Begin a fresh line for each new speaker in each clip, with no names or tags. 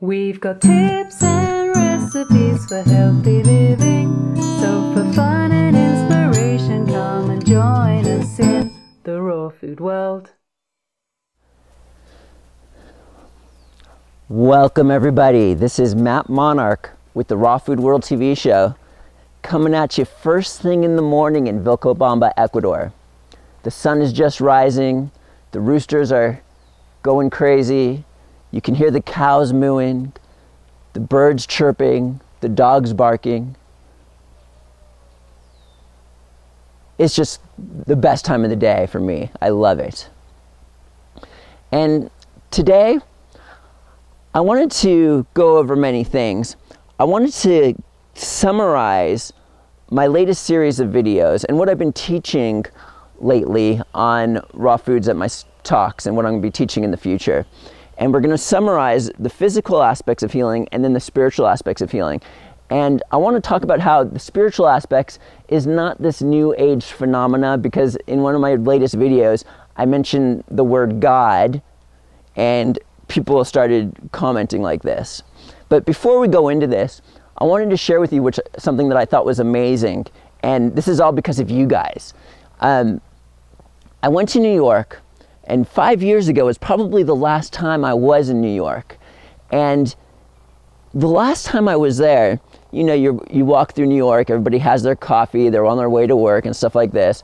We've got tips and recipes for healthy living. So for fun and inspiration, come and join us in the raw food world.
Welcome everybody, this is Matt Monarch with the Raw Food World TV show, coming at you first thing in the morning in Vilcabamba, Ecuador. The sun is just rising, the roosters are going crazy, you can hear the cows mooing, the birds chirping, the dogs barking. It's just the best time of the day for me. I love it. And today, I wanted to go over many things. I wanted to summarize my latest series of videos and what I've been teaching lately on raw foods at my talks and what I'm going to be teaching in the future. And we're going to summarize the physical aspects of healing and then the spiritual aspects of healing. And I want to talk about how the spiritual aspects is not this new age phenomena, because in one of my latest videos, I mentioned the word God and people started commenting like this. But before we go into this, I wanted to share with you something that I thought was amazing. And this is all because of you guys. I went to New York, and 5 years ago was probably the last time I was in New York. And the last time I was there, you know, you walk through New York, everybody has their coffee, they're on their way to work and stuff like this.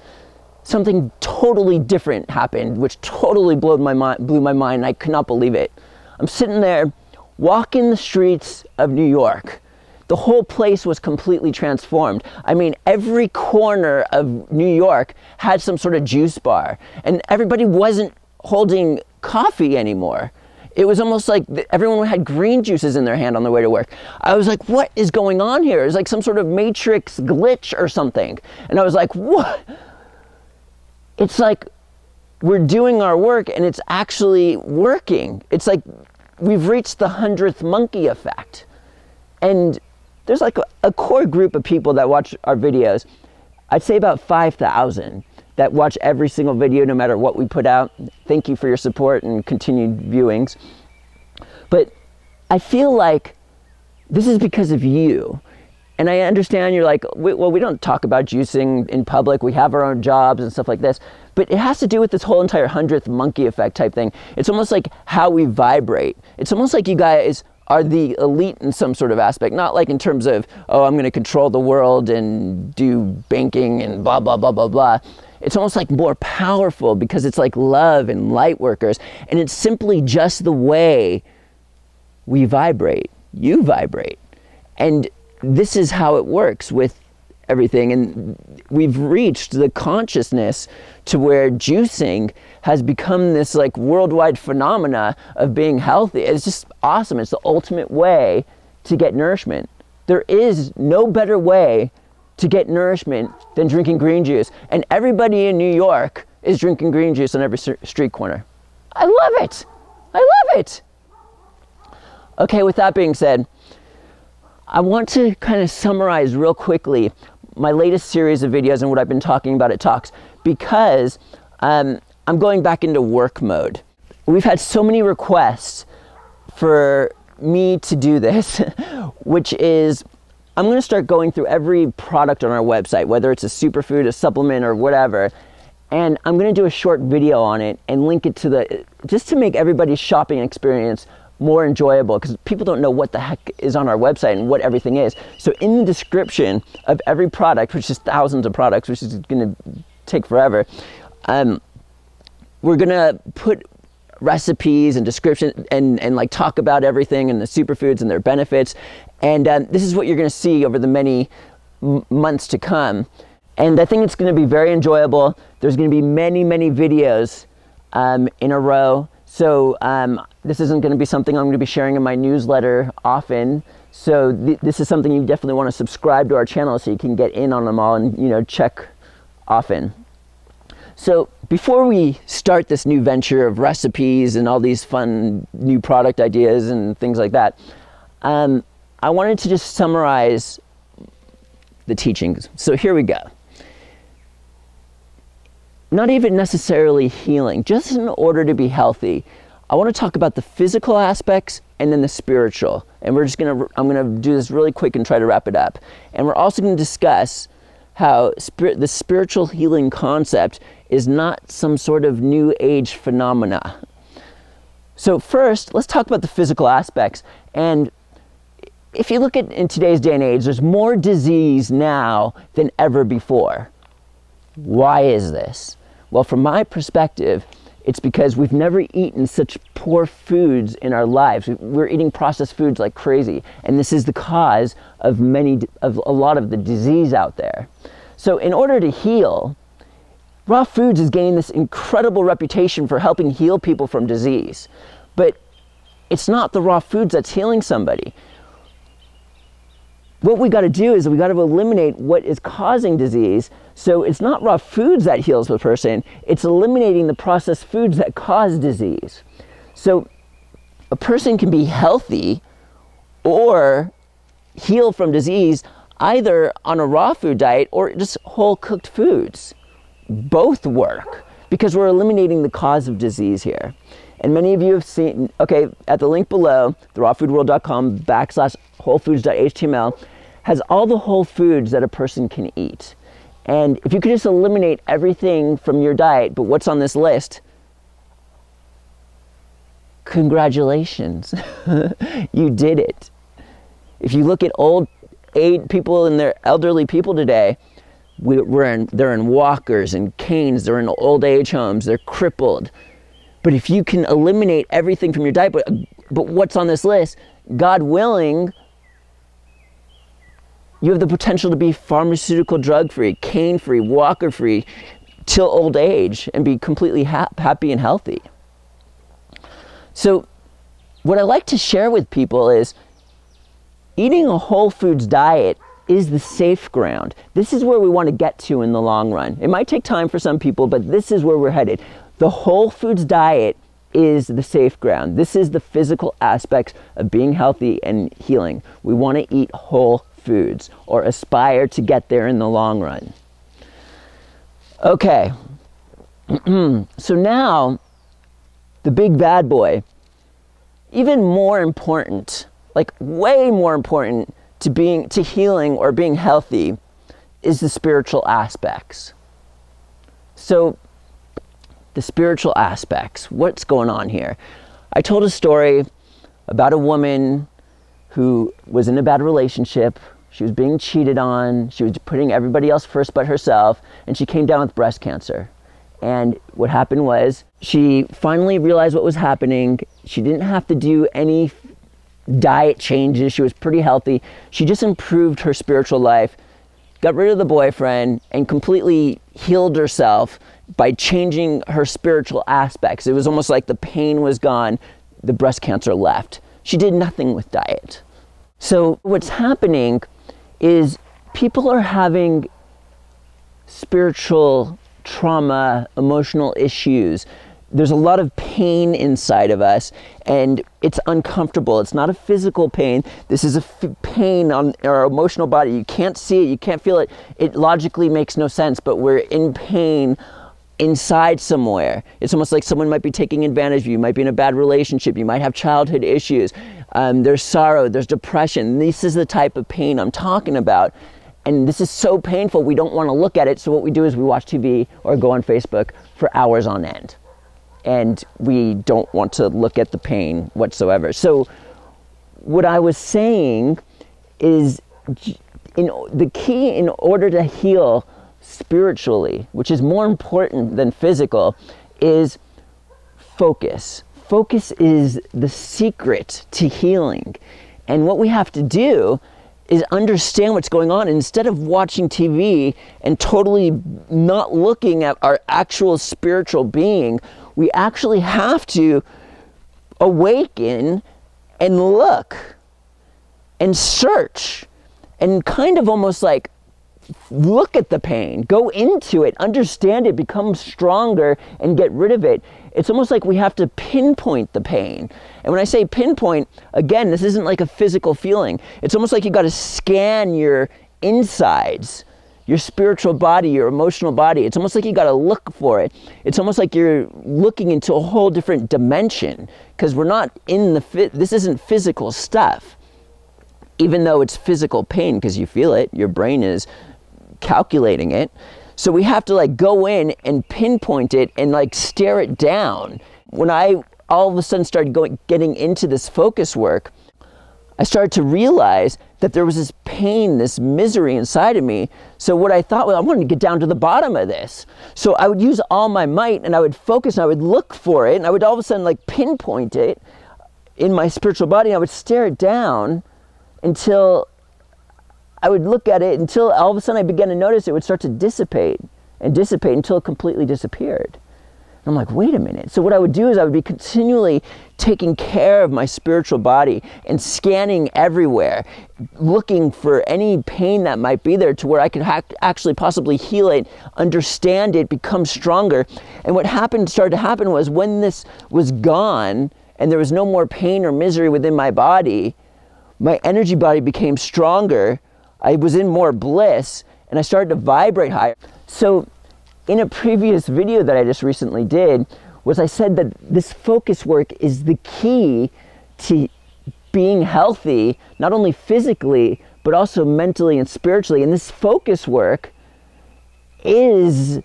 Something totally different happened, which totally blew my mind. I could not believe it. I'm sitting there, walking the streets of New York. The whole place was completely transformed. I mean, every corner of New York had some sort of juice bar, and everybody wasn't holding coffee anymore. It was almost like everyone had green juices in their hand on their way to work. I was like, what is going on here? It's like some sort of Matrix glitch or something. And I was like, what? It's like we're doing our work and it's actually working. It's like we've reached the 100th monkey effect. And there's like a core group of people that watch our videos. I'd say about 5,000 that watch every single video no matter what we put out. Thank you for your support and continued viewings. But I feel like this is because of you. And I understand you're like, well, we don't talk about juicing in public. We have our own jobs and stuff like this. But it has to do with this whole entire 100th monkey effect type thing. It's almost like how we vibrate. It's almost like you guys are the elite in some sort of aspect. Not like in terms of, oh, I'm going to control the world and do banking and blah, blah, blah, blah, blah. It's almost like more powerful because it's like love and light workers. And it's simply just the way we vibrate. You vibrate. And this is how it works with everything. And we've reached the consciousness to where juicing has become this like worldwide phenomena of being healthy. It's just awesome. It's the ultimate way to get nourishment. There is no better way to get nourishment than drinking green juice. And everybody in New York is drinking green juice on every street corner. I love it. I love it. Okay, with that being said, I want to kind of summarize real quickly my latest series of videos and what I've been talking about at talks, because I'm going back into work mode. We've had so many requests for me to do this, which is I'm going to start going through every product on our website, whether it's a superfood, a supplement, or whatever, and I'm going to do a short video on it and link it to just to make everybody's shopping experience more enjoyable, because people don't know what the heck is on our website and what everything is. So in the description of every product, which is thousands of products, which is going to take forever, we're going to put recipes and description and like talk about everything and the superfoods and their benefits. And this is what you're going to see over the many months to come. And I think it's going to be very enjoyable. There's going to be many, many videos in a row. So this isn't going to be something I'm going to be sharing in my newsletter often. So this is something you definitely want to subscribe to our channel so you can get in on them all and, you know, check often. So before we start this new venture of recipes and all these fun new product ideas and things like that, I wanted to just summarize the teachings. So here we go. Not even necessarily healing, just in order to be healthy, I want to talk about the physical aspects and then the spiritual. And I'm going to do this really quick and try to wrap it up. And we're also going to discuss how the spiritual healing concept is not some sort of new age phenomena. So first, let's talk about the physical aspects. And if you look at in today's day and age, there's more disease now than ever before. Why is this? Well, from my perspective, it's because we've never eaten such poor foods in our lives. We're eating processed foods like crazy, and this is the cause of a lot of the disease out there. So in order to heal, raw foods is gaining this incredible reputation for helping heal people from disease. But it's not the raw foods that's healing somebody. What we got to do is we got to eliminate what is causing disease. So it's not raw foods that heals the person, it's eliminating the processed foods that cause disease. So a person can be healthy or heal from disease either on a raw food diet or just whole cooked foods. Both work because we're eliminating the cause of disease here. And many of you have seen, okay, at the link below, therawfoodworld.com/wholefoods.html has all the whole foods that a person can eat. And if you could just eliminate everything from your diet, but what's on this list, congratulations, you did it. If you look at old age people and their elderly people today, they're in walkers and canes, they're in old age homes, they're crippled. But if you can eliminate everything from your diet, but what's on this list, God willing, you have the potential to be pharmaceutical drug-free, cane-free, walker-free, till old age and be completely happy and healthy. So what I like to share with people is eating a whole foods diet is the safe ground. This is where we want to get to in the long run. It might take time for some people, but this is where we're headed. The whole foods diet is the safe ground. This is the physical aspects of being healthy and healing. We want to eat whole foods or aspire to get there in the long run. Okay, so now the big bad boy, even more important, like way more important to healing or being healthy, is the spiritual aspects. So the spiritual aspects, what's going on here? I told a story about a woman who was in a bad relationship. She was being cheated on. She was putting everybody else first but herself, and she came down with breast cancer. And what happened was she finally realized what was happening. She didn't have to do any diet changes. She was pretty healthy. She just improved her spiritual life, got rid of the boyfriend, and completely healed herself by changing her spiritual aspects. It was almost like the pain was gone, the breast cancer left. She did nothing with diet. So what's happening is people are having spiritual trauma, emotional issues. There's a lot of pain inside of us, and it's uncomfortable. It's not a physical pain. This is a pain on our emotional body. You can't see it, you can't feel it. It logically makes no sense, but we're in pain inside somewhere. It's almost like someone might be taking advantage of you. You might be in a bad relationship. You might have childhood issues. There's sorrow, there's depression. This is the type of pain I'm talking about. And this is so painful, we don't want to look at it. So what we do is we watch TV or go on Facebook for hours on end. And we don't want to look at the pain whatsoever. So what I was saying is the key in order to heal spiritually, which is more important than physical, is focus. Focus is the secret to healing. And what we have to do is understand what's going on. Instead of watching TV and totally not looking at our actual spiritual being, we actually have to awaken and look and search and kind of almost like look at the pain, go into it, understand it, become stronger and get rid of it. It's almost like we have to pinpoint the pain. And when I say pinpoint, again, this isn't like a physical feeling. It's almost like you got to scan your insides your spiritual body, your emotional body. It's almost like you got to look for it. It's almost like you're looking into a whole different dimension, because we're not in this isn't physical stuff, even though it's physical pain because you feel it. Your brain is calculating it. So we have to like go in and pinpoint it and like stare it down. When I all of a sudden started getting into this focus work, I started to realize that there was this pain, this misery inside of me. So what I thought, well, I wanted to get down to the bottom of this. So I would use all my might and I would focus and I would look for it and I would all of a sudden like pinpoint it in my spiritual body and I would stare it down until I would look at it until all of a sudden I began to notice it would start to dissipate and dissipate until it completely disappeared. I'm like, wait a minute. So what I would do is I would be continually taking care of my spiritual body and scanning everywhere, looking for any pain that might be there to where I could actually possibly heal it, understand it, become stronger. And what started to happen was when this was gone and there was no more pain or misery within my body, my energy body became stronger. I was in more bliss and I started to vibrate higher. So in a previous video that I just recently did, was I said that this focus work is the key to being healthy, not only physically, but also mentally and spiritually. And this focus work is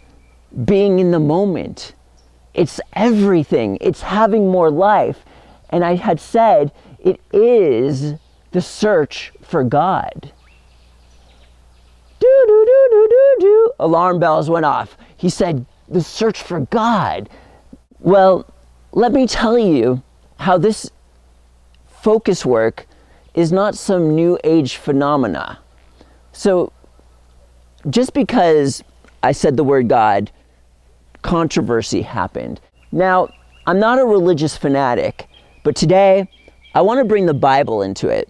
being in the moment. It's everything. It's having more life. And I had said it is the search for God. Do, do, do, do, do, do. Alarm bells went off. He said, the search for God. Well, let me tell you how this focus work is not some new age phenomena. So just because I said the word God, controversy happened. Now, I'm not a religious fanatic, but today I want to bring the Bible into it.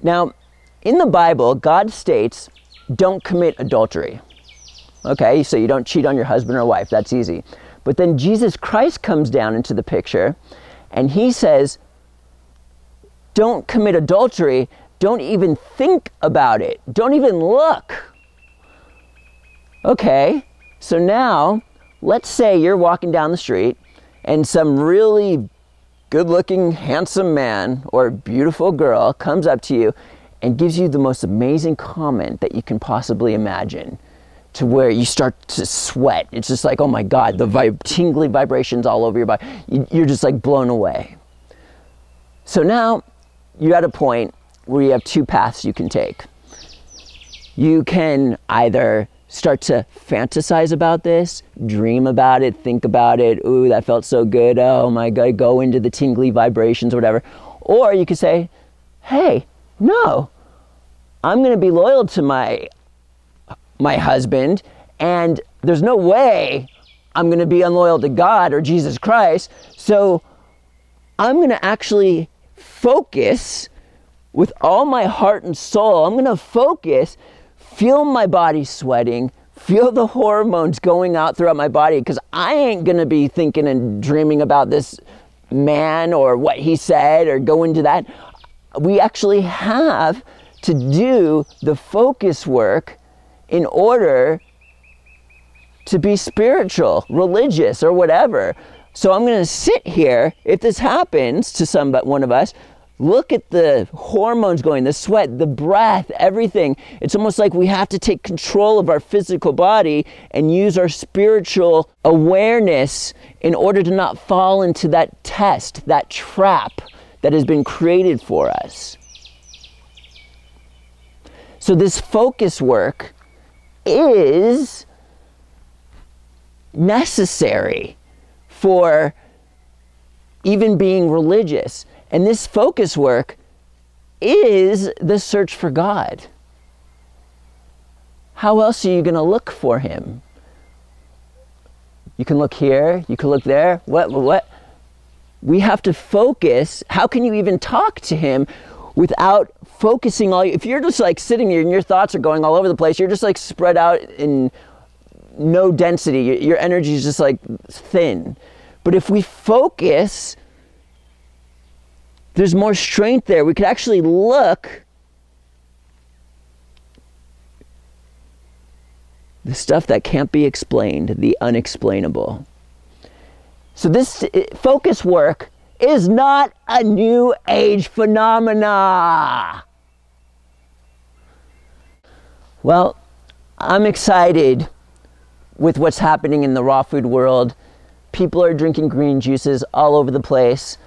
Now, in the Bible, God states, don't commit adultery. Okay, so you don't cheat on your husband or wife, that's easy. But then Jesus Christ comes down into the picture and he says, don't commit adultery, don't even think about it, don't even look. Okay, so now let's say you're walking down the street and some really good-looking, handsome man or beautiful girl comes up to you and gives you the most amazing comment that you can possibly imagine, to where you start to sweat. It's just like, oh my God, the tingly vibrations all over your body. You're just like blown away. So now you're at a point where you have two paths you can take. You can either start to fantasize about this, dream about it, think about it. Ooh, that felt so good. Oh my God, go into the tingly vibrations or whatever. Or you could say, hey, no, I'm going to be loyal to my husband, and there's no way I'm going to be unloyal to God or Jesus Christ. So I'm going to actually focus with all my heart and soul. I'm going to focus, feel my body sweating, feel the hormones going out throughout my body, because I ain't going to be thinking and dreaming about this man or what he said or go into that. We actually have to do the focus work in order to be spiritual, religious, or whatever. So I'm going to sit here, if this happens to one of us, look at the hormones going, the sweat, the breath, everything. It's almost like we have to take control of our physical body and use our spiritual awareness in order to not fall into that test, that trap that has been created for us. So this focus work is necessary for even being religious. And this focus work is the search for God. How else are you going to look for him? You can look here, you can look there. What? We have to focus. How can you even talk to him without focusing if you're just like sitting here and your thoughts are going all over the place, you're just like spread out in no density, your energy is just like thin. But if we focus, there's more strength there. We could actually look The stuff that can't be explained, the unexplainable. So this focus work is not a new age phenomena. Well, I'm excited with what's happening in the raw food world. People are drinking green juices all over the place.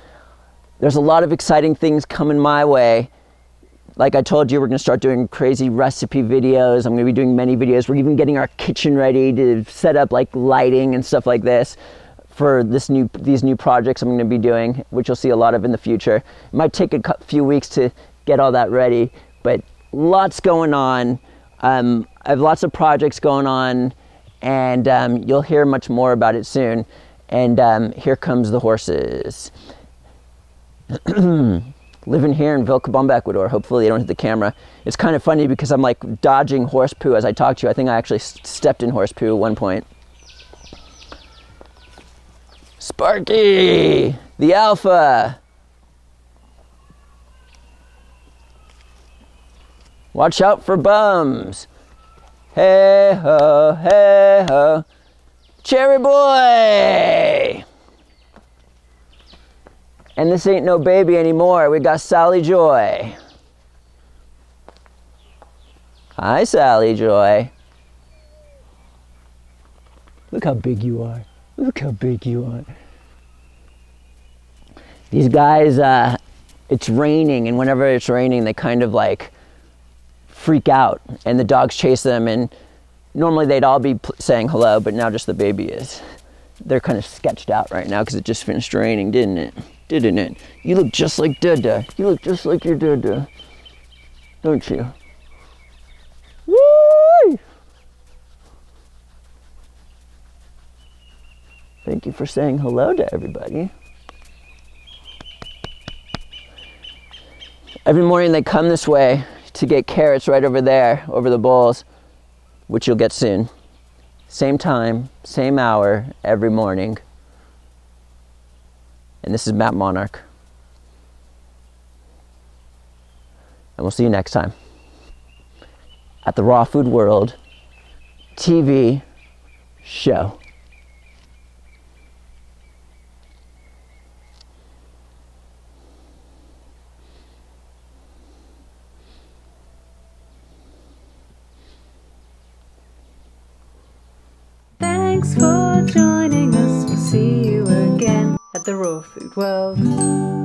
There's a lot of exciting things coming my way. Like I told you, we're gonna start doing crazy recipe videos. I'm gonna be doing many videos. We're even getting our kitchen ready to set up like lighting and stuff like this for these new projects I'm gonna be doing, which you'll see a lot of in the future. It might take a few weeks to get all that ready, but lots going on. I have lots of projects going on, and you'll hear much more about it soon. And here comes the horses. Living here in Vilcabamba, Ecuador. Hopefully they don't hit the camera. It's kind of funny because I'm like dodging horse poo as I talk to you. I think I actually stepped in horse poo at one point. Sparky, the alpha. Watch out for bums. Hey ho, hey ho. Cherry boy. And this ain't no baby anymore. We got Sally Joy. Hi, Sally Joy. Look how big you are. Look how big you are. These guys, it's raining, and whenever it's raining, they kind of like freak out, and the dogs chase them, and normally they'd all be saying hello, but now just the baby is. They're kind of sketched out right now because it just finished raining, didn't it? Didn't it? You look just like Dada. You look just like your Dada. Don't you? Woo! Thank you for saying hello to everybody. Every morning they come this way to get carrots right over there, over the bowls, which you'll get soon. Same time, same hour, every morning. And this is Matt Monarch. And we'll see you next time at the Raw Food World TV show.
Thanks for joining us. We'll see you again at the Raw Food World.